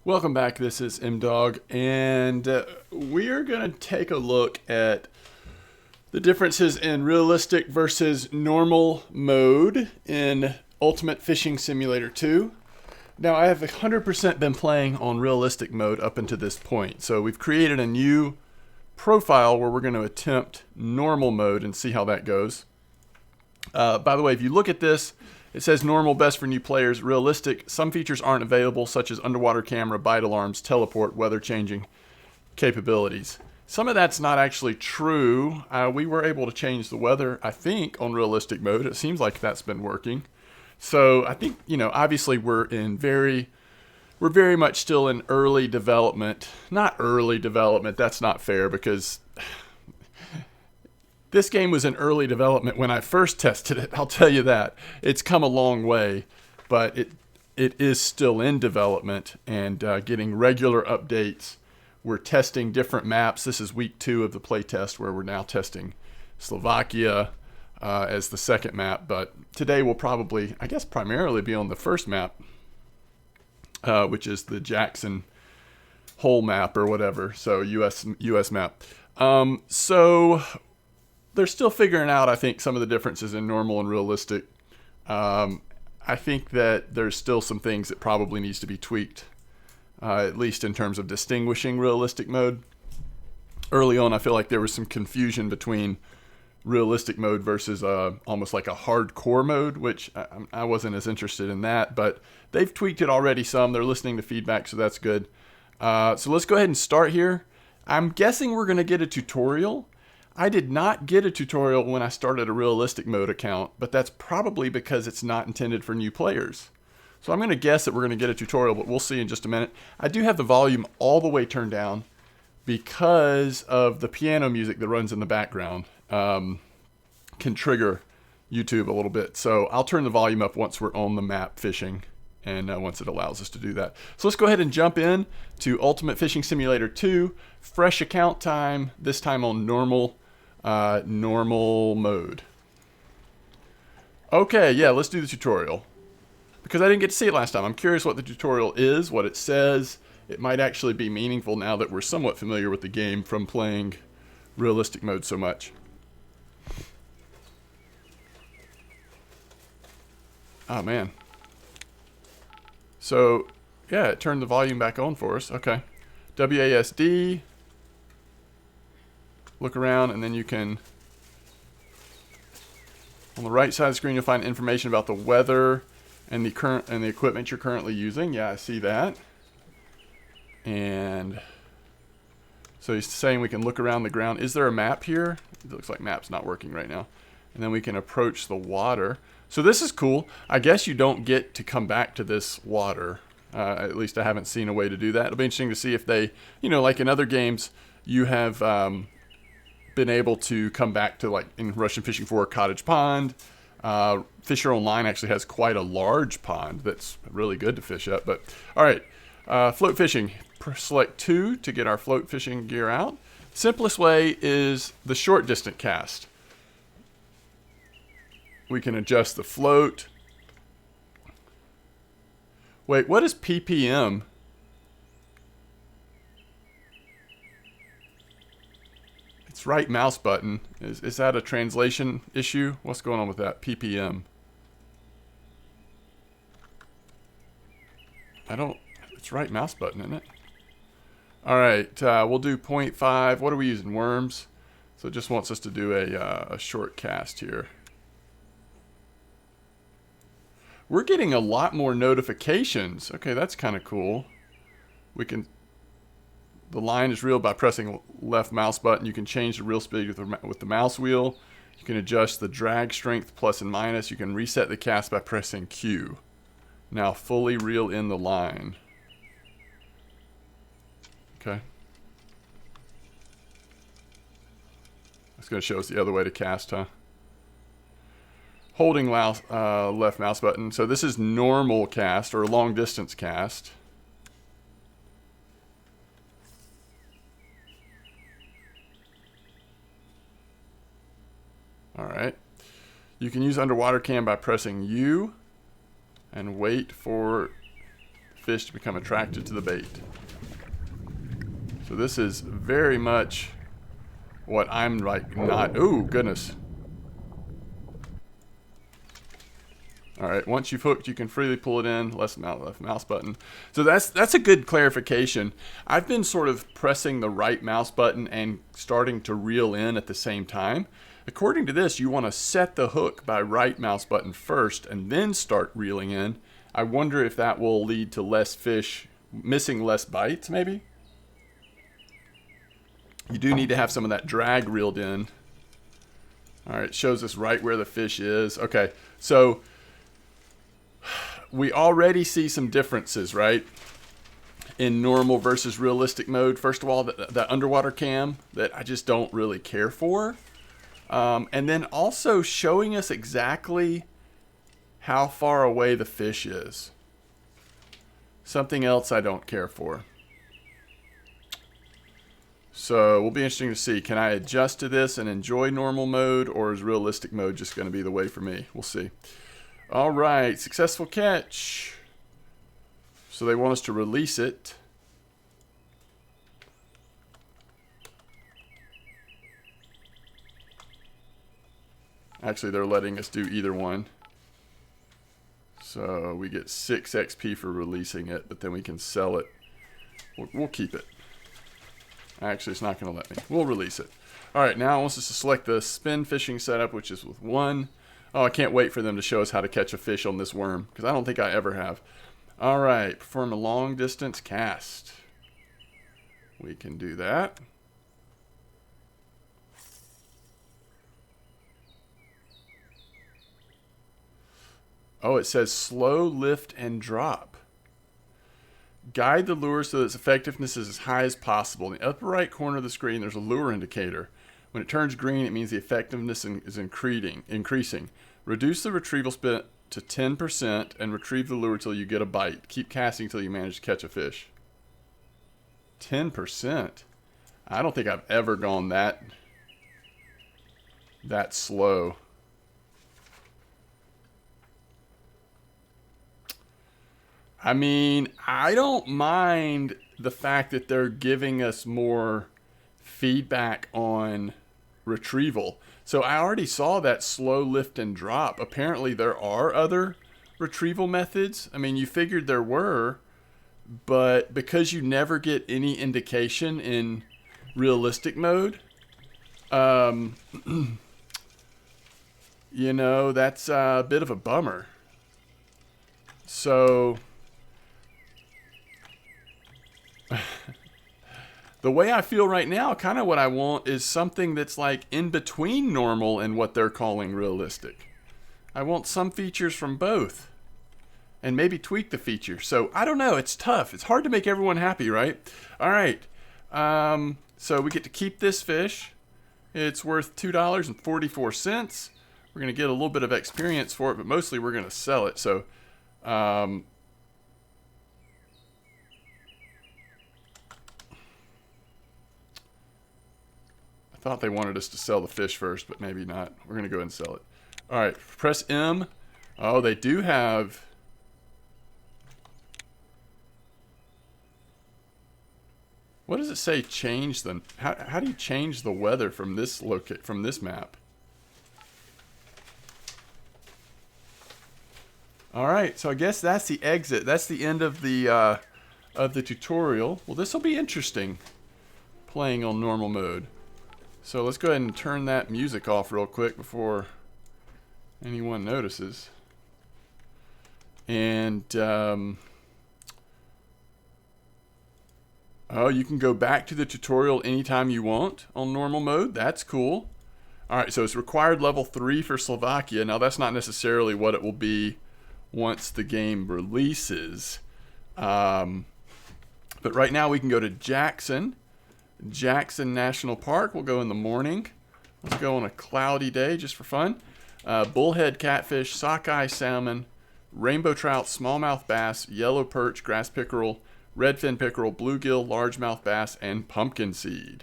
Welcome back. This is MDog, and we are going to take a look at the differences in realistic versus normal mode in Ultimate Fishing Simulator 2. Now, I have 100% been playing on realistic mode up until this point, so we've created a new profile where we're going to attempt normal mode and see how that goes. By the way, if you look at this, it says normal, best for new players, realistic. Some features aren't available, such as underwater camera, bite alarms, teleport, weather changing capabilities. Some of that's not actually true. We were able to change the weather, I think, on realistic mode. It seems like that's been working. So I think, obviously we're very much still in early development. Not early development, that's not fair, because this game was in early development when I first tested it, I'll tell you that. It's come a long way, but it is still in development and getting regular updates. We're testing different maps. This is week 2 of the playtest, where we're now testing Slovakia as the second map. But today we'll probably, I guess, primarily be on the first map, which is the Jackson Hole map or whatever, so US map. So they're still figuring out, I think, some of the differences in normal and realistic. I think that there's still some things that probably needs to be tweaked, at least in terms of distinguishing realistic mode. Early on, I feel like there was some confusion between realistic mode versus almost like a hardcore mode, which I wasn't as interested in that, but they've tweaked it already some. They're listening to feedback, so that's good. So let's go ahead and start here. I'm guessing we're going to get a tutorial. I did not get a tutorial when I started a realistic mode account, but that's probably because it's not intended for new players. So I'm going to guess that we're going to get a tutorial, but we'll see in just a minute. I do have the volume all the way turned down because of the piano music that runs in the background. Can trigger YouTube a little bit. So I'll turn the volume up once we're on the map fishing, and once it allows us to do that. So let's go ahead and jump in to Ultimate Fishing Simulator 2. Fresh account time, this time on normal mode. Okay, yeah, let's do the tutorial, because I didn't get to see it last time. I'm curious what the tutorial is, what it says. It might actually be meaningful now that we're somewhat familiar with the game from playing realistic mode so much. Oh man. So yeah, it turned the volume back on for us. Okay. WASD. Look around, and then you can, on the right side of the screen, you'll find information about the weather and the equipment you're currently using. Yeah, I see that. And so he's saying we can look around the ground. Is there a map here? It looks like map's not working right now. And then we can approach the water. So this is cool. I guess you don't get to come back to this water. At least I haven't seen a way to do that. It'll be interesting to see if they, like in other games, you have been able to come back to, like in Russian Fishing 4, Cottage Pond. Fisher Online actually has quite a large pond that's really good to fish at. But all right, float fishing. Select 2 to get our float fishing gear out. Simplest way is the short distance cast. We can adjust the float. Wait, what is PPM? It's right mouse button. Is that a translation issue? What's going on with that? PPM. It's right mouse button, isn't it? All right, we'll do 0.5. What are we using? Worms. So it just wants us to do a short cast here. We're getting a lot more notifications. Okay, that's kind of cool. The line is reeled by pressing left mouse button. You can change the reel speed with the mouse wheel. You can adjust the drag strength plus and minus. You can reset the cast by pressing Q. Now fully reel in the line. Okay. It's going to show us the other way to cast, huh? Holding left mouse button. So this is normal cast or long distance cast. All right. You can use underwater cam by pressing U and wait for fish to become attracted to the bait. So this is very much what I'm like not... Oh, goodness. Alright, once you've hooked, you can freely pull it in. Left mouse button. So that's a good clarification. I've been sort of pressing the right mouse button and starting to reel in at the same time. According to this, you want to set the hook by right mouse button first and then start reeling in. I wonder if that will lead to less fish, missing less bites, maybe? You do need to have some of that drag reeled in. Alright, it shows us right where the fish is. Okay, so we already see some differences, right? In normal versus realistic mode. First of all, the underwater cam that I just don't really care for. And then also showing us exactly how far away the fish is. Something else I don't care for. So, will be interesting to see. Can I adjust to this and enjoy normal mode, or is realistic mode just going to be the way for me? We'll see. All right, successful catch. So they want us to release it. Actually, they're letting us do either one. So we get 6 XP for releasing it, but then we can sell it. We'll keep it. Actually, it's not going to let me. We'll release it. All right, now it wants us to select the spin fishing setup, which is with 1. Oh, I can't wait for them to show us how to catch a fish on this worm, because I don't think I ever have. All right, perform a long distance cast. We can do that. Oh, it says slow lift and drop. Guide the lure so that its effectiveness is as high as possible. In the upper right corner of the screen, there's a lure indicator. When it turns green, it means the effectiveness is increasing. Reduce the retrieval speed to 10% and retrieve the lure until you get a bite. Keep casting until you manage to catch a fish. 10%? I don't think I've ever gone that slow. I mean, I don't mind the fact that they're giving us more feedback on retrieval. So I already saw that slow lift and drop. Apparently there are other retrieval methods. I mean, you figured there were, but because you never get any indication in realistic mode, you know, that's a bit of a bummer. So the way I feel right now, kind of what I want is something that's like in between normal and what they're calling realistic. I want some features from both and maybe tweak the feature. So I don't know. It's tough. It's hard to make everyone happy, right? All right. So we get to keep this fish. It's worth $2.44. We're going to get a little bit of experience for it, but mostly we're going to sell it. So I thought they wanted us to sell the fish first, but maybe not. We're going to go ahead and sell it. All right, press M. Oh, they do have... What does it say? Change them. How do you change the weather from this map? All right, so I guess that's the exit. That's the end of the tutorial. Well, this will be interesting, playing on normal mode. So let's go ahead and turn that music off real quick before anyone notices. And oh, you can go back to the tutorial anytime you want on normal mode. That's cool. All right, so it's required level 3 for Slovakia. Now that's not necessarily what it will be once the game releases. But right now we can go to Jackson National Park. We'll go in the morning. Let's go on a cloudy day just for fun. Bullhead catfish, sockeye salmon, rainbow trout, smallmouth bass, yellow perch, grass pickerel, redfin pickerel, bluegill, largemouth bass, and pumpkin seed.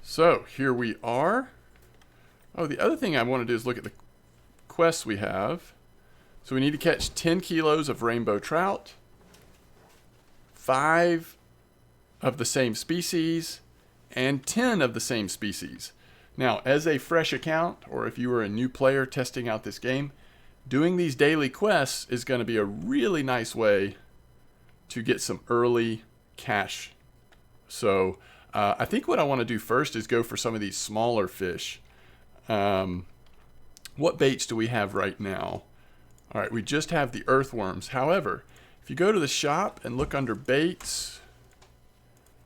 So here we are. Oh, the other thing I want to do is look at the quests we have. So we need to catch 10 kilos of rainbow trout, 5 of the same species, and 10 of the same species. Now, as a fresh account, or if you were a new player testing out this game, doing these daily quests is going to be a really nice way to get some early cash. So I think what I want to do first is go for some of these smaller fish. What baits do we have right now? All right, we just have the earthworms. However, if you go to the shop and look under baits,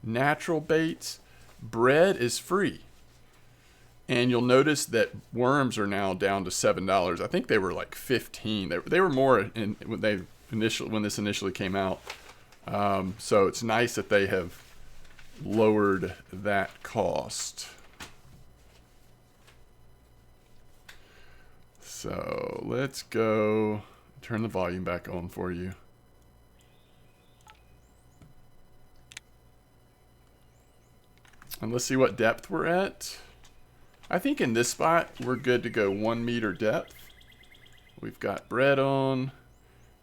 natural baits, bread is free. And you'll notice that worms are now down to $7. I think they were like 15. They were more when this initially came out. So it's nice that they have lowered that cost. So let's go turn the volume back on for you. And let's see what depth we're at. I think in this spot we're good to go 1 meter depth. We've got bread on.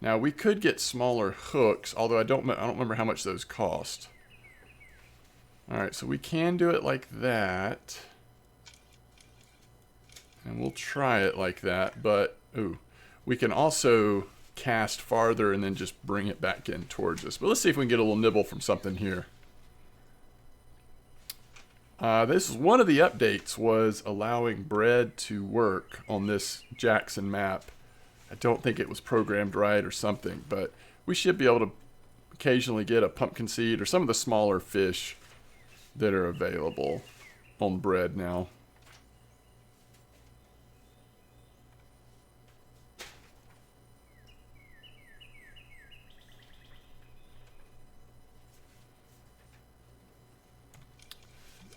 Now we could get smaller hooks, although I don't remember how much those cost. All right, so we can do it like that. And we'll try it like that, but ooh, we can also cast farther and then just bring it back in towards us. But let's see if we can get a little nibble from something here. This is one of the updates, was allowing bread to work on this Jackson map. I don't think it was programmed right or something, but we should be able to occasionally get a pumpkin seed or some of the smaller fish that are available on bread now.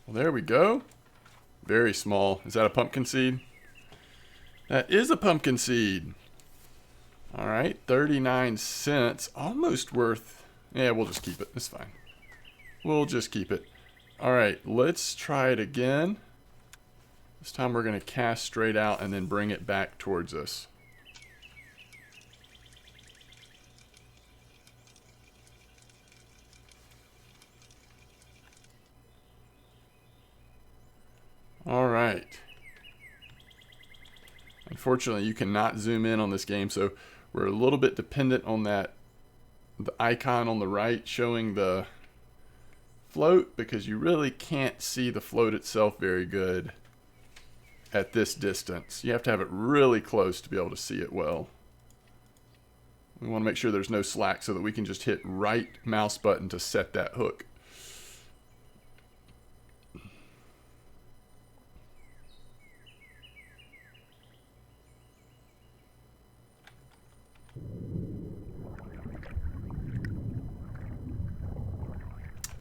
Well, there we go. Very small. Is that a pumpkin seed? That is a pumpkin seed. All right, 39 cents. Almost worth... Yeah, we'll just keep it. It's fine. We'll just keep it. All right, let's try it again. This time we're going to cast straight out and then bring it back towards us. All right. Unfortunately, you cannot zoom in on this game, so we're a little bit dependent on the icon on the right showing the float, because you really can't see the float itself very good at this distance. You have to have it really close to be able to see it well. We want to make sure there's no slack so that we can just hit right mouse button to set that hook.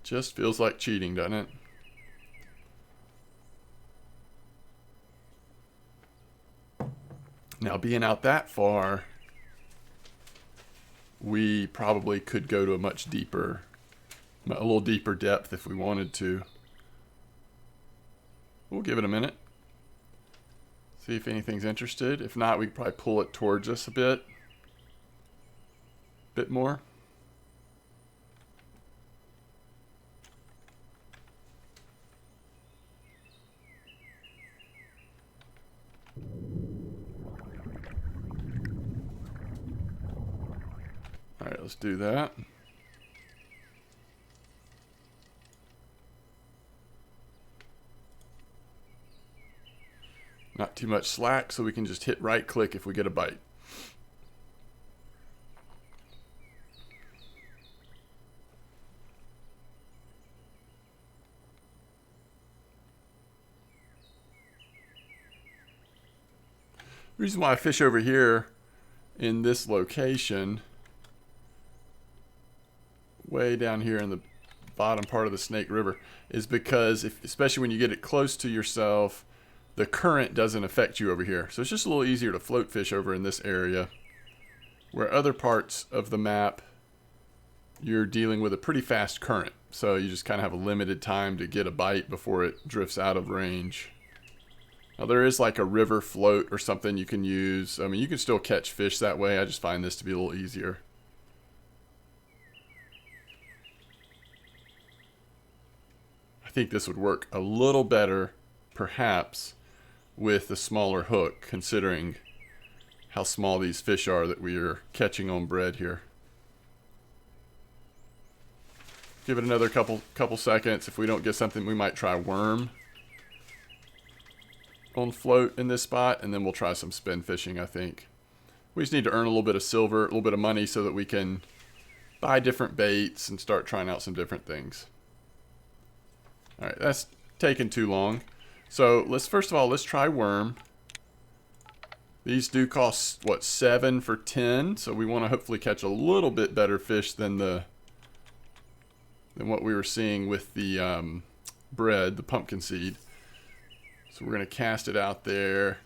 Just feels like cheating, doesn't it? Now, being out that far, we probably could go to a little deeper depth if we wanted to. We'll give it a minute. See if anything's interested. If not, we could probably pull it towards us a bit more. All right, let's do that. Not too much slack, so we can just hit right click if we get a bite. The reason why I fish over here in this location, way down here in the bottom part of the Snake River, is because especially when you get it close to yourself, the current doesn't affect you over here. So it's just a little easier to float fish over in this area, where other parts of the map you're dealing with a pretty fast current. So you just kind of have a limited time to get a bite before it drifts out of range. Now there is like a river float or something you can use. I mean, you can still catch fish that way. I just find this to be a little easier. I think this would work a little better, perhaps, with a smaller hook, considering how small these fish are that we are catching on bread here. Give it another couple seconds. If we don't get something, we might try worm on float in this spot, and then we'll try some spin fishing, I think. We just need to earn a little bit of silver, a little bit of money, so that we can buy different baits and start trying out some different things. All right, that's taking too long. So let's first of all, let's try worm. These do cost, what, 7 for 10, so we want to hopefully catch a little bit better fish than what we were seeing with the bread, the pumpkin seed. So we're going to cast it out there,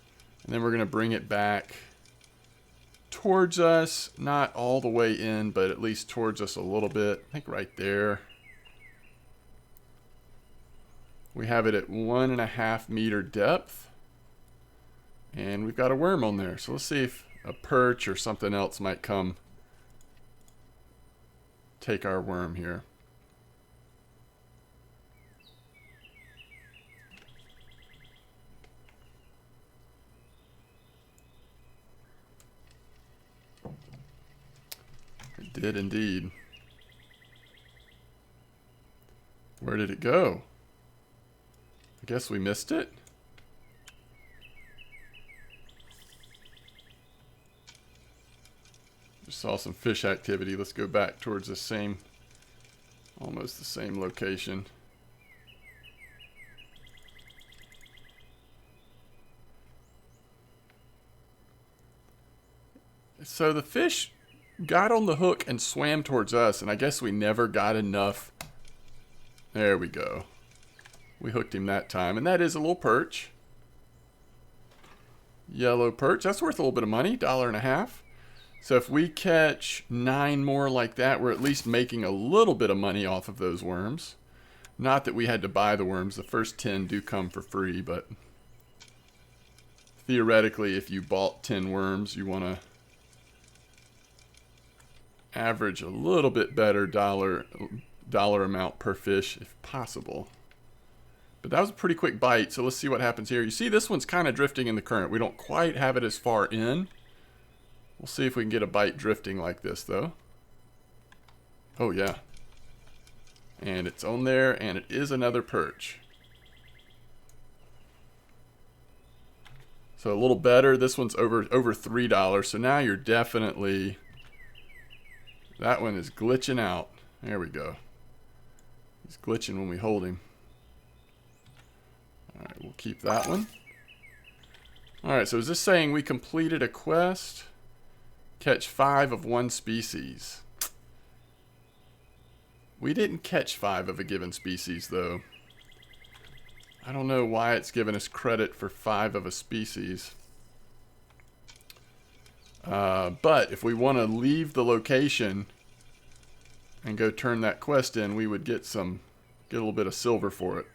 and then we're going to bring it back towards us, not all the way in, but at least towards us a little bit. I think right there. We have it at 1.5 meter depth, and we've got a worm on there. So let's see if a perch or something else might come take our worm here. It did indeed. Where did it go? I guess we missed it. Just saw some fish activity. Let's go back towards the same, almost the same location. So the fish got on the hook and swam towards us, and I guess we never got enough. There we go. We hooked him that time, and that is a little perch. Yellow perch. That's worth a little bit of money, $1.50. So if we catch 9 more like that, we're at least making a little bit of money off of those worms. Not that we had to buy the worms. The first 10 do come for free, but theoretically, if you bought 10 worms, you want to average a little bit better dollar amount per fish if possible. But that was a pretty quick bite, so let's see what happens here. You see this one's kind of drifting in the current. We don't quite have it as far in. We'll see if we can get a bite drifting like this, though. Oh, yeah. And it's on there, and it is another perch. So a little better. This one's over $3, so now you're definitely... That one is glitching out. There we go. He's glitching when we hold him. Alright, we'll keep that one. Alright, so is this saying we completed a quest? Catch 5 of one species. We didn't catch 5 of a given species, though. I don't know why it's giving us credit for 5 of a species. But if we want to leave the location and go turn that quest in, we would get a little bit of silver for it.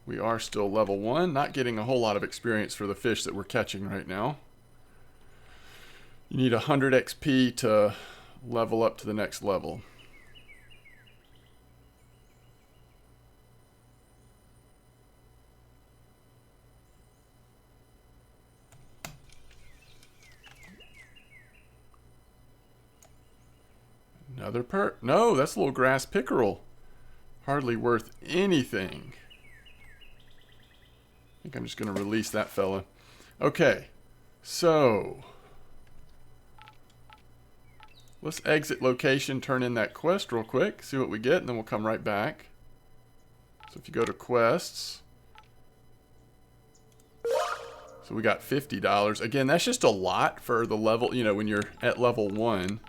We are still level 1, not getting a whole lot of experience for the fish that we're catching right now. You need 100 XP to level up to the next level. Another perch. No, that's a little grass pickerel. Hardly worth anything. I think I'm just going to release that fella. Okay, so let's exit location, turn in that quest real quick, see what we get, and then we'll come right back. So if you go to quests, so we got $50. Again, that's just a lot for the level, you know, when you're at level 1.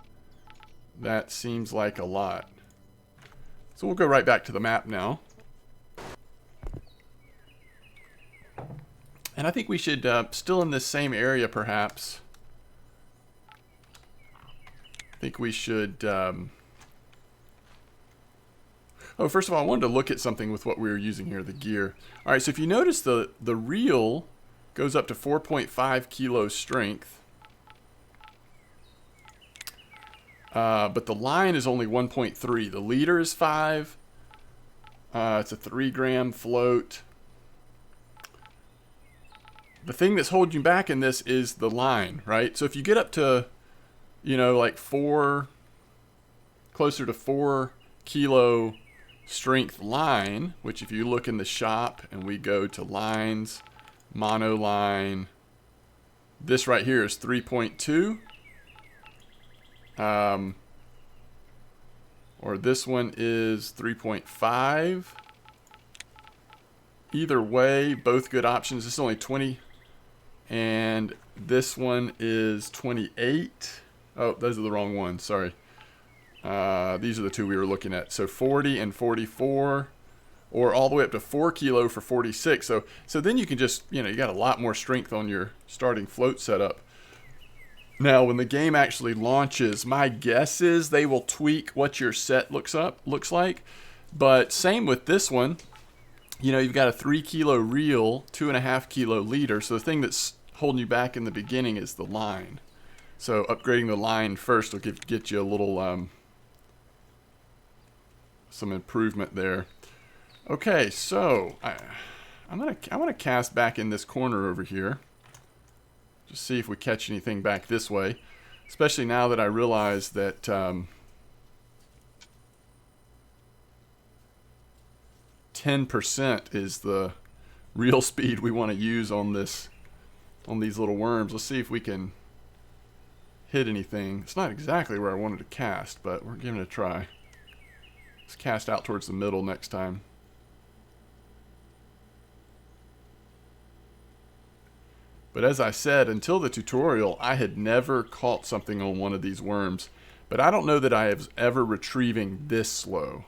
That seems like a lot. So we'll go right back to the map now. And I think we should, still in this same area perhaps, I think we should, oh Oh, first of all, I wanted to look at something with what we were using here, the gear. All right, so if you notice the reel goes up to 4.5 kilo strength. But the line is only 1.3. The leader is 5. It's a 3-gram float. The thing that's holding you back in this is the line, right? So if you get up to, you know, like closer to 4 kilo strength line, which if you look in the shop and we go to lines, monoline, this right here is 3.2. Or this one is 3.5. Either way, both good options. This is only 20. And this one is 28. Oh, those are the wrong ones. Sorry. These are the two we were looking at. So 40 and 44. Or all the way up to 4 kilo for 46. So then you can just, you know, you got a lot more strength on your starting float setup. Now, when the game actually launches, my guess is they will tweak what your set looks like. But same with this one. You know, you've got a 3 kilo reel, 2.5 kilo leader. So the thing that's holding you back in the beginning is the line. So upgrading the line first will get you a little some improvement there. Okay, so I want to cast back in this corner over here. Just see if we catch anything back this way. Especially now that I realize that 10% is the real speed we want to use on these little worms. Let's see if we can hit anything. It's not exactly where I wanted to cast, but we're giving it a try. Let's cast out towards the middle next time. But as I said, until the tutorial, I had never caught something on one of these worms. But I don't know that I was ever retrieving this slow.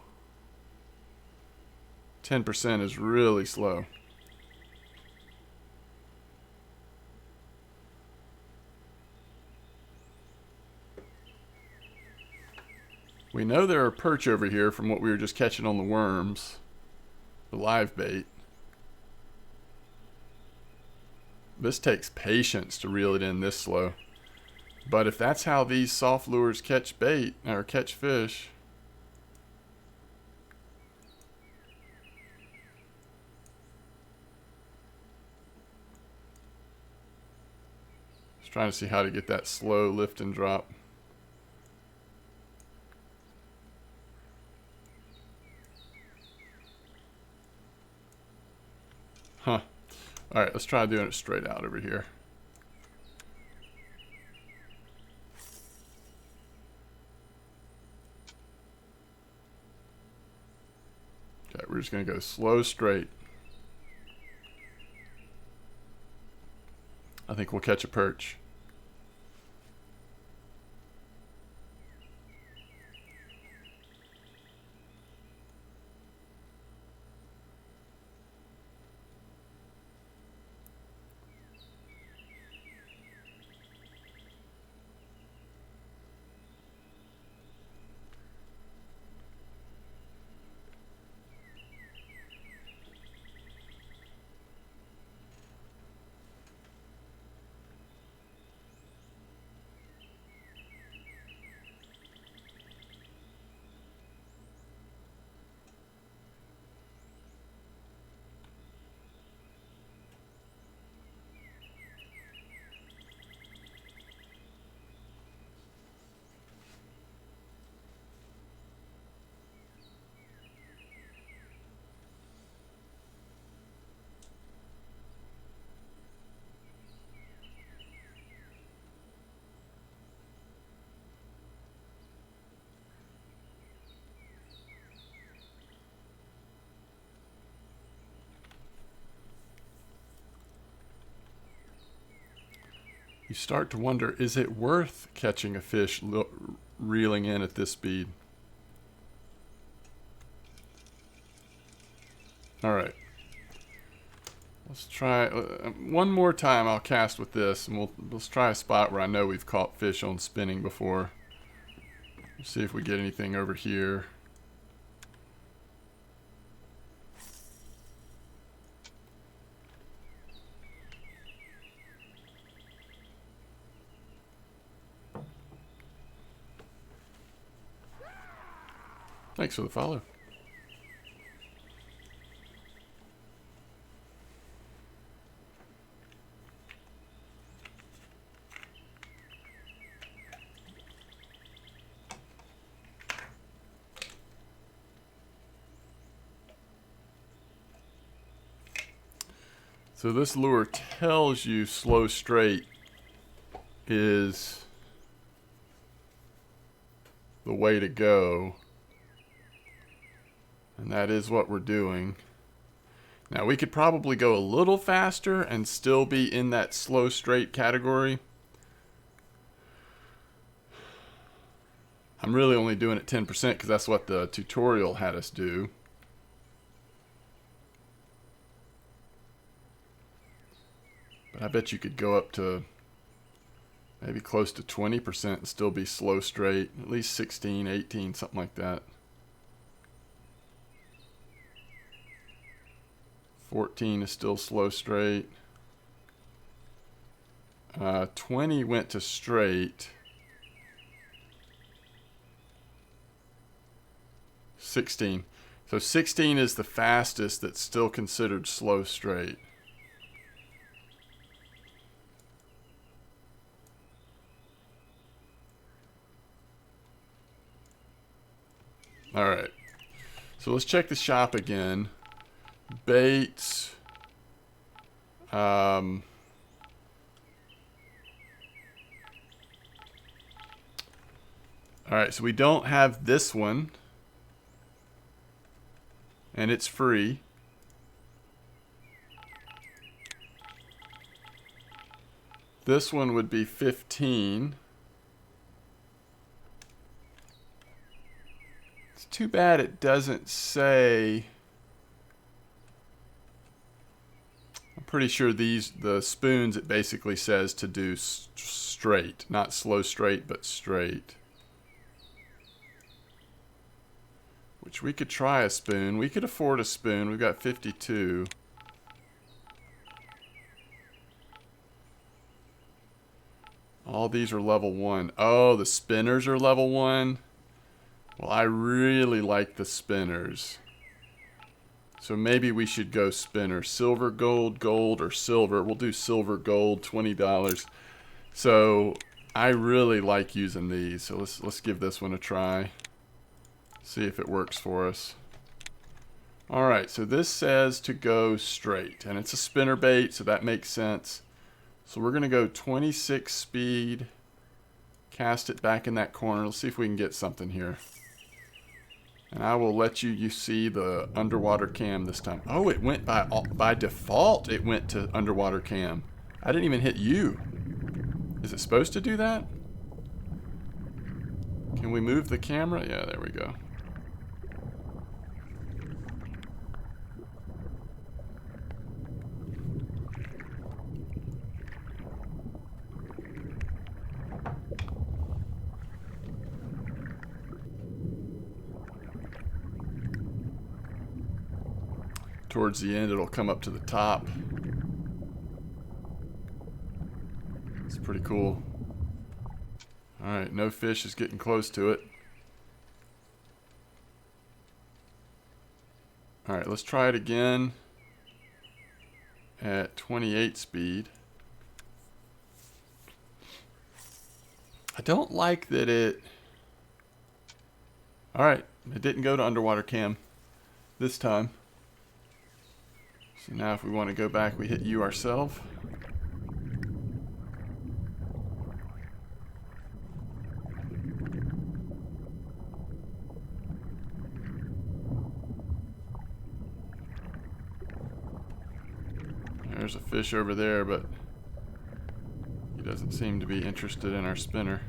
10% is really slow. We know there are perch over here from what we were just catching on the worms. The live bait. This takes patience to reel it in this slow. But if that's how these soft lures catch bait, or catch fish... Just trying to see how to get that slow lift and drop. Huh. Alright, let's try doing it straight out over here. Okay, we're just going to go slow straight. I think we'll catch a perch. You start to wonder, is it worth catching a fish reeling in at this speed? Alright. Let's try, one more time I'll cast with this, and let's try a spot where I know we've caught fish on spinning before. Let's see if we get anything over here. Thanks for the follow. So this lure tells you slow straight is the way to go. And that is what we're doing. Now we could probably go a little faster and still be in that slow straight category. I'm really only doing it 10% because that's what the tutorial had us do. But I bet you could go up to maybe close to 20% and still be slow straight. At least 16, 18, something like that. 14 is still slow straight. 20 went to straight. 16. So 16 is the fastest that's still considered slow straight. All right. So let's check the shop again. Baits. All right, so we don't have this one. And it's free. This one would be 15. It's too bad it doesn't say. I'm pretty sure the spoons, it basically says to do straight, not slow straight, but straight. Which we could try a spoon. We could afford a spoon. We've got 52. All these are level 1. Oh, the spinners are level 1. Well, I really like the spinners. So maybe we should go spinner. Silver, gold, gold, or silver. We'll do silver, gold, $20. So I really like using these. So let's give this one a try. See if it works for us. All right, so this says to go straight, and it's a spinner bait, so that makes sense. So we're gonna go 26 speed, cast it back in that corner. Let's see if we can get something here. And I will let you see the underwater cam this time. Oh, it went by default, it went to underwater cam. I didn't even hit you. Is it supposed to do that? Can we move the camera? Yeah, there we go. Towards the end, it'll come up to the top. It's pretty cool. All right, no fish is getting close to it. All right, let's try it again at 28 speed. I don't like that it... All right, it didn't go to underwater cam this time. So now if we want to go back, we hit U ourselves. There's a fish over there, but he doesn't seem to be interested in our spinner.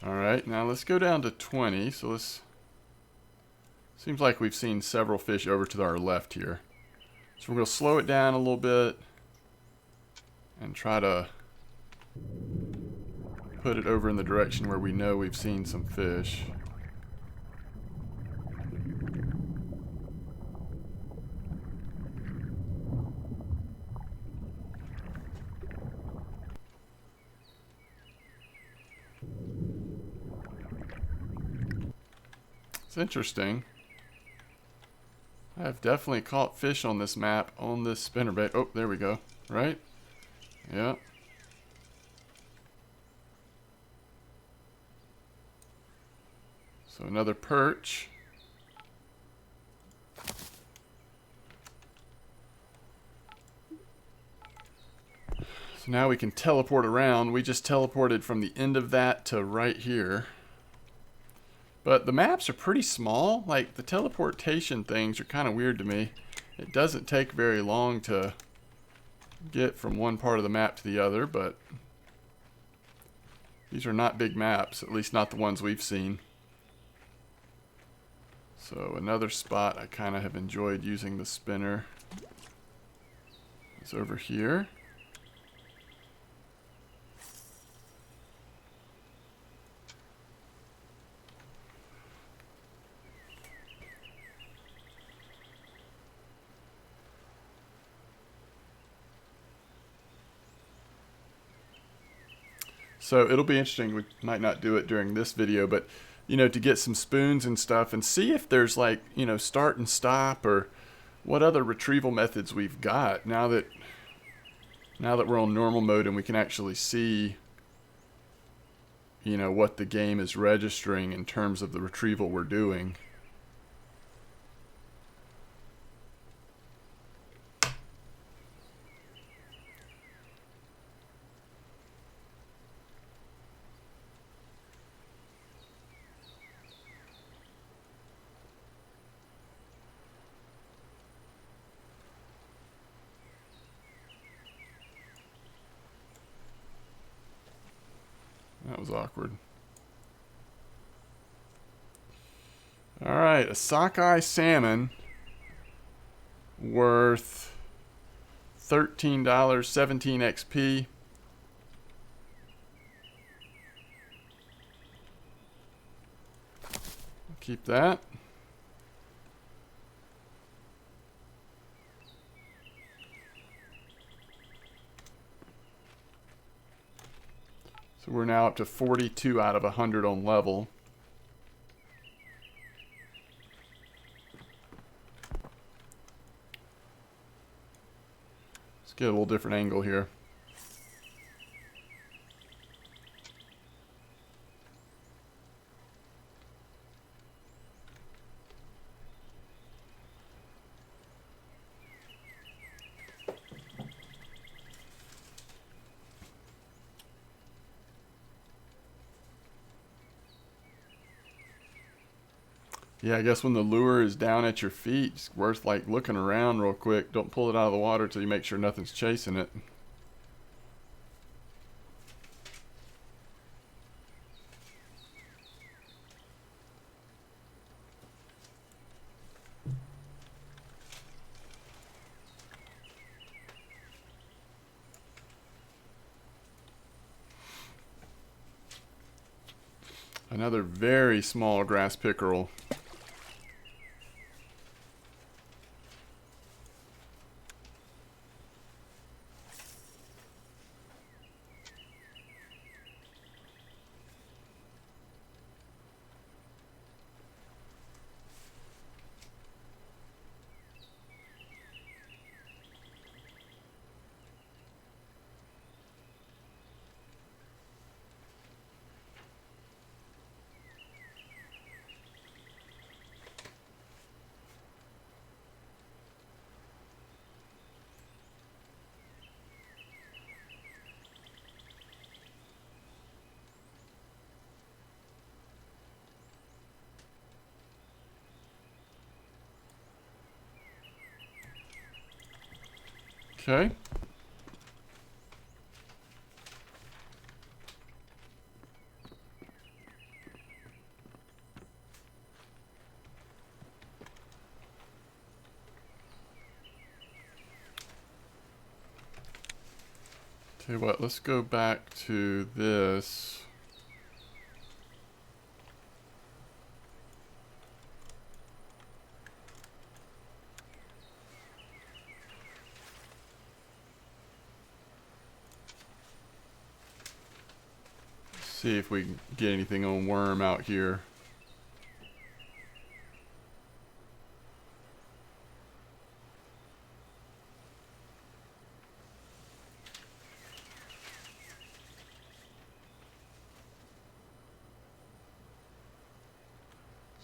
Alright, now let's go down to 20. So this seems like we've seen several fish over to our left here. So we're going to slow it down a little bit and try to put it over in the direction where we know we've seen some fish. It's interesting. I've definitely caught fish on this map, on this spinnerbait. Oh, there we go. Right? Yeah. So another perch. So now we can teleport around. We just teleported from the end of that to right here. But the maps are pretty small. Like, the teleportation things are kind of weird to me. It doesn't take very long to get from one part of the map to the other, but these are not big maps, at least not the ones we've seen. So another spot I kind of have enjoyed using the spinner is over here. So it'll be interesting. We might not do it during this video, but you know, to get some spoons and stuff and see if there's like, you know, start and stop or what other retrieval methods we've got now that we're on normal mode and we can actually see, you know, what the game is registering in terms of the retrieval we're doing. That was awkward. Alright, a sockeye salmon worth $13, 17 XP. Keep that. So we're now up to 42 out of 100 on level. Let's get a little different angle here. Yeah, I guess when the lure is down at your feet, it's worth like looking around real quick. Don't pull it out of the water till you make sure nothing's chasing it. Another very small grass pickerel. Okay. Tell you what, let's go back to this. See if we can get anything on worm out here.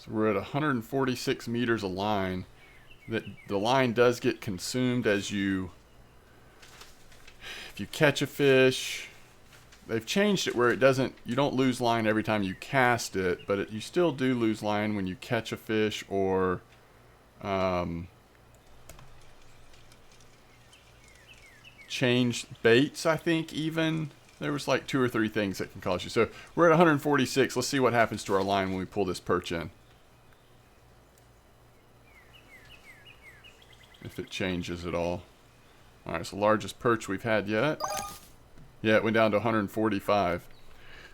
So we're at 146 meters of line. That the line does get consumed as you, if you catch a fish. They've changed it where it doesn't, you don't lose line every time you cast it, but you still do lose line when you catch a fish or change baits, I think even. There was like 2 or 3 things that can cause you. So we're at 146. Let's see what happens to our line when we pull this perch in. If it changes at all. Alright, it's the largest perch we've had yet. Yeah, it went down to 145.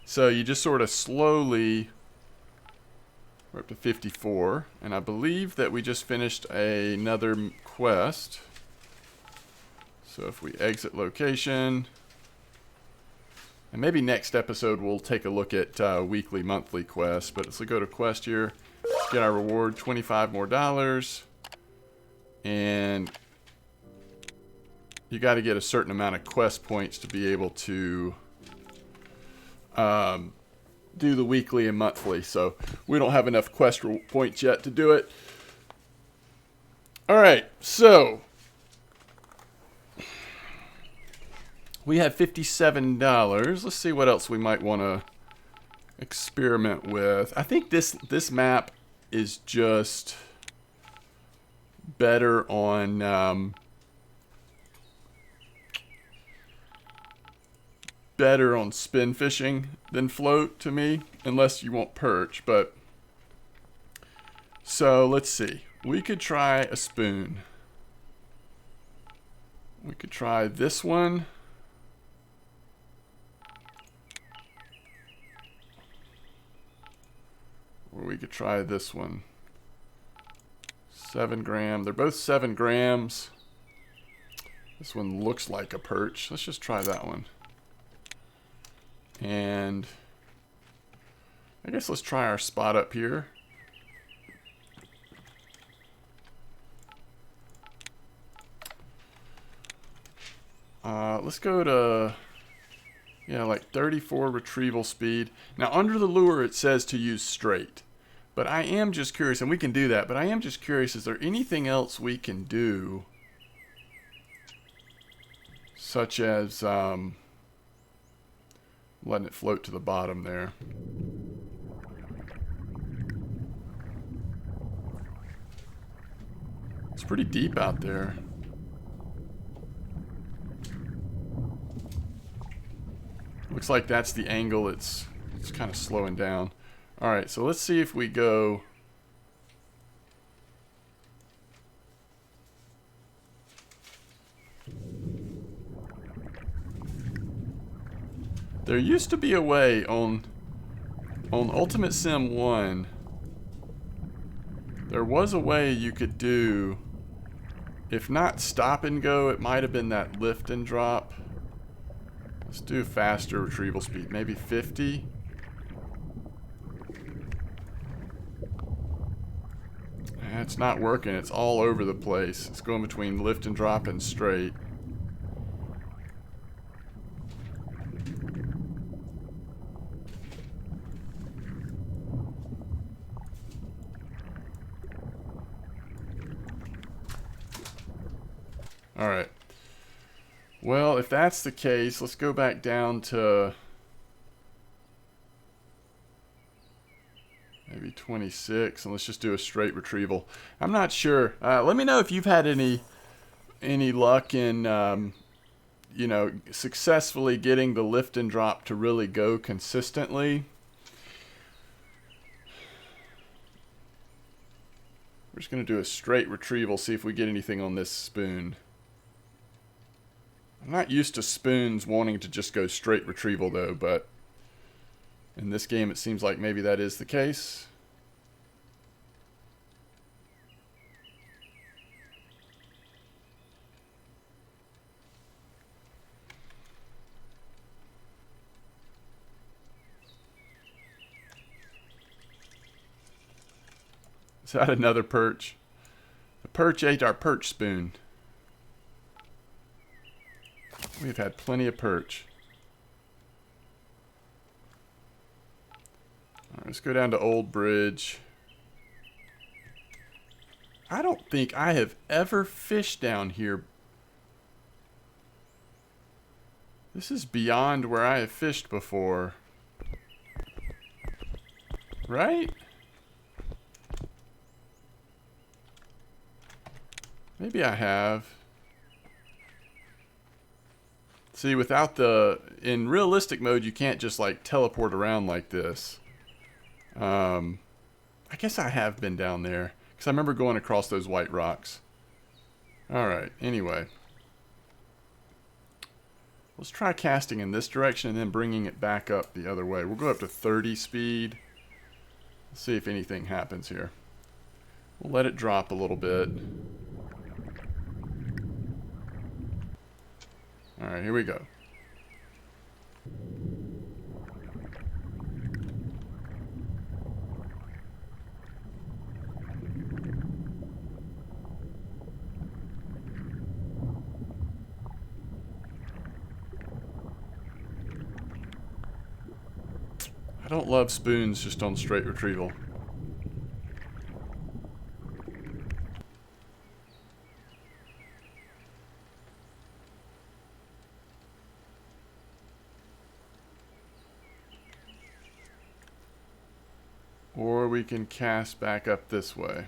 So you just sort of slowly... We're up to 54. And I believe that we just finished another quest. So if we exit location... And maybe next episode we'll take a look at weekly, monthly quests. But let's go to quest here. Get our reward, $25 more. And you got to get a certain amount of quest points to be able to do the weekly and monthly. So we don't have enough quest points yet to do it. Alright, so we have $57. Let's see what else we might want to experiment with. I think this map is just better on spin fishing than float to me, unless you want perch. But so let's see, we could try a spoon. We could try this one. Or we could try this one. 7 gram. They're both 7 grams. This one looks like a perch. Let's just try that one. And I guess let's try our spot up here. Let's go to, yeah, like 34 retrieval speed. Now under the lure it says to use straight. But I am just curious, and we can do that, but I am just curious, is there anything else we can do? Such as letting it float to the bottom there. It's pretty deep out there. Looks like that's the angle it's kind of slowing down. Alright, so let's see if we go... There used to be a way on Ultimate Sim 1. There was a way you could do, if not stop and go, it might have been that lift and drop. Let's do faster retrieval speed, maybe 50. It's not working, it's all over the place. It's going between lift and drop and straight. Alright. Well, if that's the case, let's go back down to maybe 26, and let's just do a straight retrieval. I'm not sure. Let me know if you've had any luck in, you know, successfully getting the lift and drop to really go consistently. We're just going to do a straight retrieval, see if we get anything on this spoon. I'm not used to spoons wanting to just go straight retrieval though, but in this game it seems like maybe that is the case. Is that another perch? The perch ate our perch spoon. We've had plenty of perch. All right, let's go down to Old Bridge. I don't think I have ever fished down here. This is beyond where I have fished before. Right? Maybe I have. See, without in realistic mode, you can't just like teleport around like this. I guess I have been down there because I remember going across those white rocks. Alright, anyway. Let's try casting in this direction and then bringing it back up the other way. We'll go up to 30 speed. Let's see if anything happens here. We'll let it drop a little bit. Alright, here we go. I don't love spoons just on straight retrieval. Or we can cast back up this way.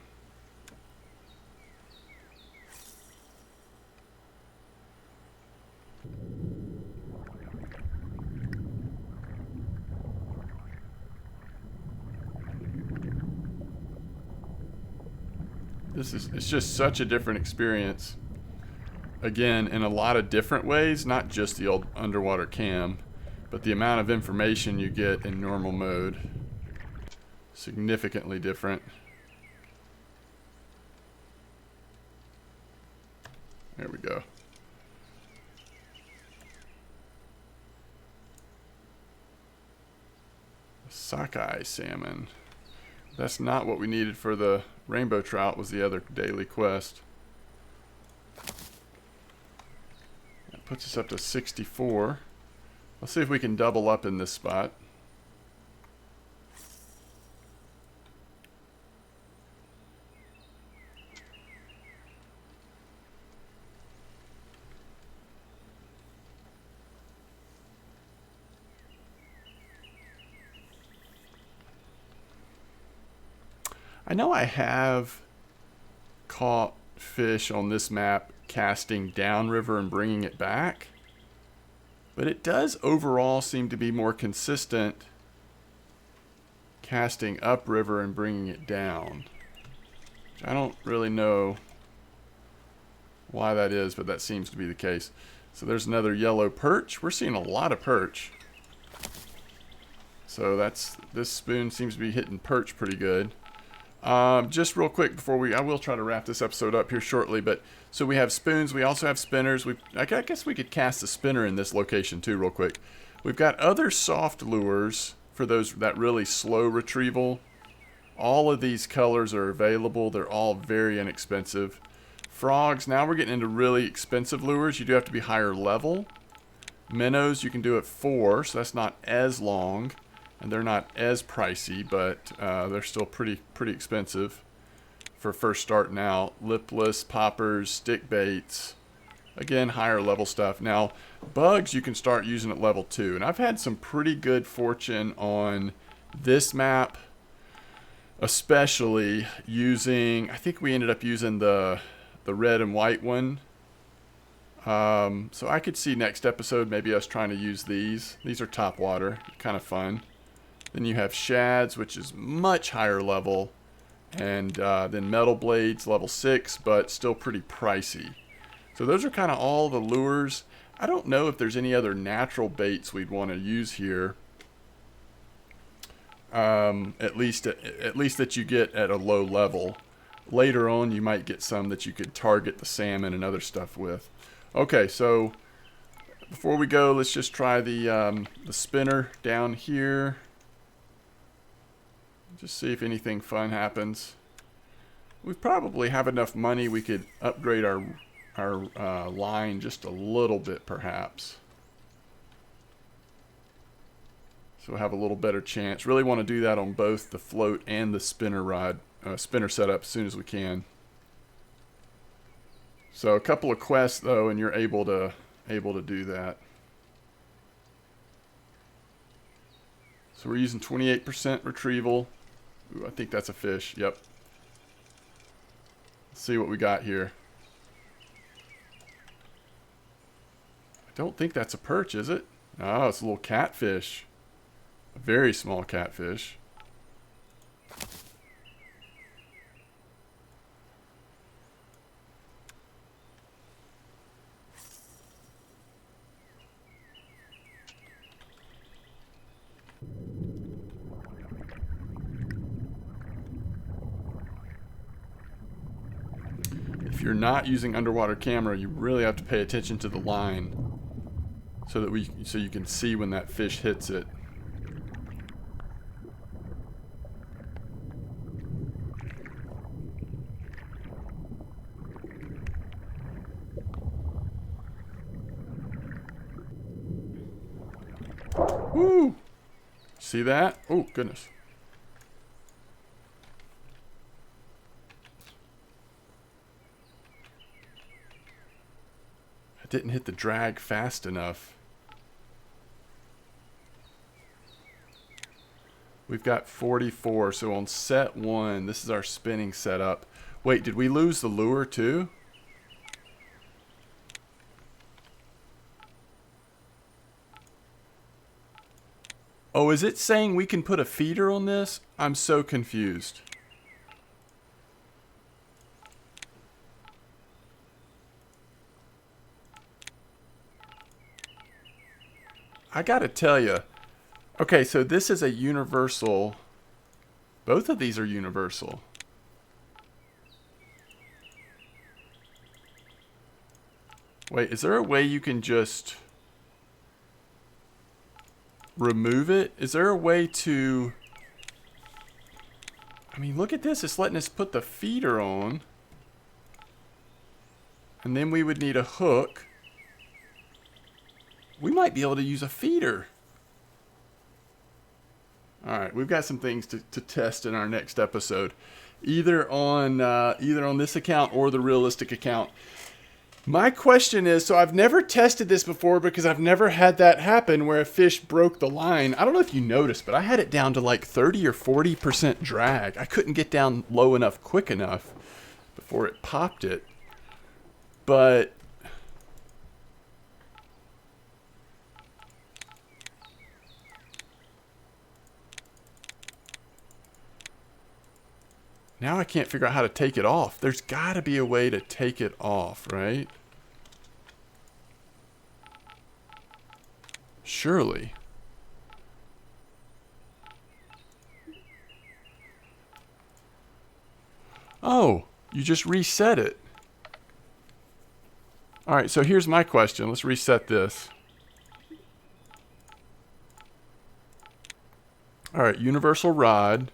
It's just such a different experience. Again, in a lot of different ways, not just the old underwater cam, but the amount of information you get in normal mode. Significantly different. There we go. Sockeye salmon. That's not what we needed for the rainbow trout, was the other daily quest. That puts us up to 64. Let's see if we can double up in this spot. I know I have caught fish on this map casting downriver and bringing it back, but it does overall seem to be more consistent casting upriver and bringing it down. I don't really know why that is, but that seems to be the case. So there's another yellow perch. We're seeing a lot of perch. So this spoon seems to be hitting perch pretty good. Just real quick before I will try to wrap this episode up here shortly, but so we have spoons, we also have spinners. I guess we could cast a spinner in this location too real quick. We've got other soft lures for that really slow retrieval. All of these colors are available. They're all very inexpensive. Frogs, now we're getting into really expensive lures. You do have to be higher level. Minnows you can do at 4, so that's not as long. And they're not as pricey, but they're still pretty expensive for first starting out. Lipless, poppers, stick baits. Again, higher level stuff. Now, bugs you can start using at level 2. And I've had some pretty good fortune on this map, especially using, I think we ended up using the red and white one. So I could see next episode maybe us trying to use these. These are top water, kind of fun. Then you have shads, which is much higher level, and then metal blades, level 6, but still pretty pricey. So those are kind of all the lures. I don't know if there's any other natural baits we'd want to use here. At least that you get at a low level. Later on, you might get some that you could target the salmon and other stuff with. Okay, so before we go, let's just try the spinner down here. Just see if anything fun happens. We probably have enough money we could upgrade our line just a little bit, perhaps. So we'll have a little better chance. Really want to do that on both the float and the spinner rod, spinner setup as soon as we can. So a couple of quests though, and you're able to do that. So we're using 28% retrieval. Ooh, I think that's a fish. Yep. Let's see what we got here. I don't think that's a perch, is it? Oh, it's a little catfish. A very small catfish. If you're not using underwater camera, you really have to pay attention to the line so you can see when that fish hits it. Woo! See that? Oh, goodness. I didn't hit the drag fast enough. We've got 44, so on set 1, this is our spinning setup. Wait, did we lose the lure too? Oh, is it saying we can put a feeder on this? I'm so confused. I gotta tell you. Okay, so this is a universal. Both of these are universal. Wait, is there a way you can just remove it? Is there a way to... I mean, look at this. It's letting us put the feeder on. And then we would need a hook. We might be able to use a feeder. Alright, we've got some things to test in our next episode. Either on this account or the realistic account. My question is, so I've never tested this before because I've never had that happen where a fish broke the line. I don't know if you noticed, but I had it down to like 30 or 40% drag. I couldn't get down low enough quick enough before it popped it. But now I can't figure out how to take it off. There's got to be a way to take it off, right? Surely. Oh, you just reset it. All right, so here's my question. Let's reset this. All right, universal rod.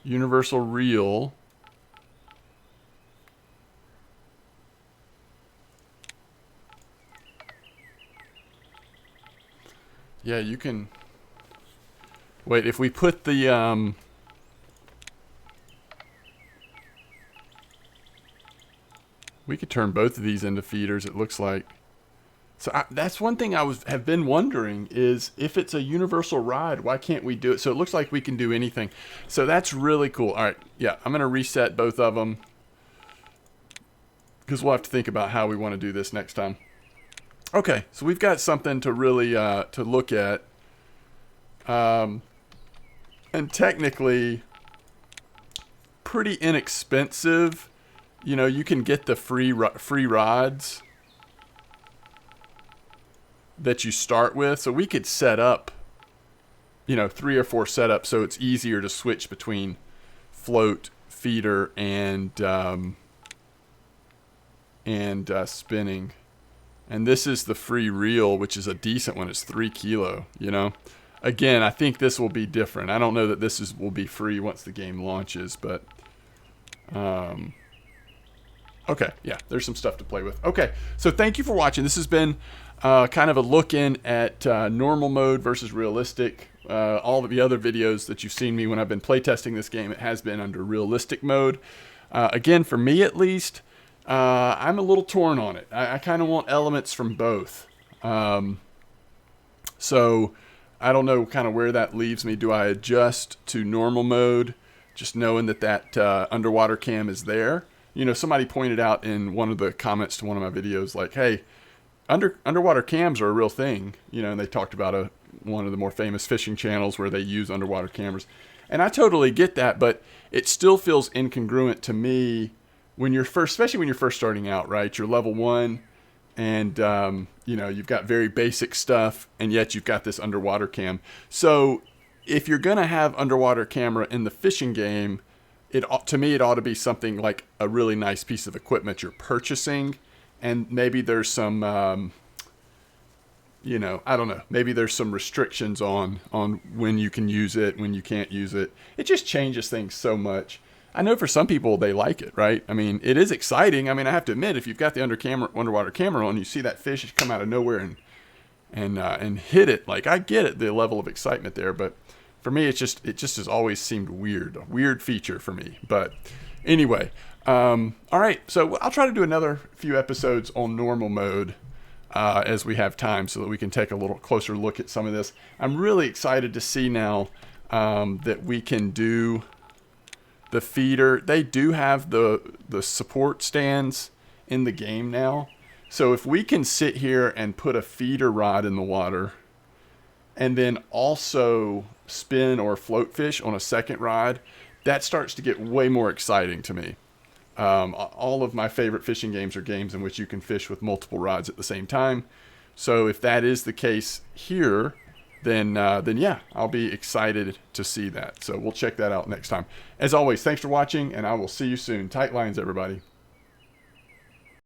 Universal reel. Yeah, you can... Wait, if we put the... We could turn both of these into feeders, it looks like. So that's one thing I have been wondering is if it's a universal rod, why can't we do it? So it looks like we can do anything. So that's really cool. All right, yeah, I'm going to reset both of them because we'll have to think about how we want to do this next time. Okay, so we've got something to really to look at. And technically pretty inexpensive. You know, you can get the free rods that you start with. So we could set up, you know, 3 or 4 setups so it's easier to switch between float, feeder, and spinning. And this is the free reel, which is a decent one. It's 3 kilo, you know. Again, I think this will be different. I don't know that this will be free once the game launches, but okay, yeah, there's some stuff to play with. Okay, so thank you for watching. This has been kind of a look in at normal mode versus realistic all of the other videos that you've seen me when I've been playtesting this game, it has been under realistic mode. Again, for me at least, I'm a little torn on it. I kind of want elements from both. So I don't know kind of where that leaves me. Do I adjust to normal mode, just knowing that underwater cam is there? You know, somebody pointed out in one of the comments to one of my videos, like, hey, underwater cams are a real thing. You know, and they talked about one of the more famous fishing channels where they use underwater cameras. And I totally get that, but it still feels incongruent to me when you're especially when you're first starting out, right? You're level 1 and, you know, you've got very basic stuff and yet you've got this underwater cam. So if you're going to have underwater camera in the fishing game, to me, it ought to be something like a really nice piece of equipment you're purchasing. And maybe there's some, you know, I don't know. Maybe there's some restrictions on when you can use it, when you can't use it. It just changes things so much. I know for some people they like it, right? I mean, it is exciting. I mean, I have to admit, if you've got the underwater camera on, you see that fish come out of nowhere and hit it. Like, I get it, the level of excitement there, but for me, it just has always seemed weird, a weird feature for me. But anyway, all right. So I'll try to do another few episodes on normal mode as we have time, so that we can take a little closer look at some of this. I'm really excited to see now that we can do the feeder. They do have the support stands in the game now. So if we can sit here and put a feeder rod in the water and then also spin or float fish on a second rod, that starts to get way more exciting to me. All of my favorite fishing games are games in which you can fish with multiple rods at the same time. So if that is the case here, then yeah, I'll be excited to see that. So we'll check that out next time. As always, thanks for watching, and I will see you soon. Tight lines, everybody.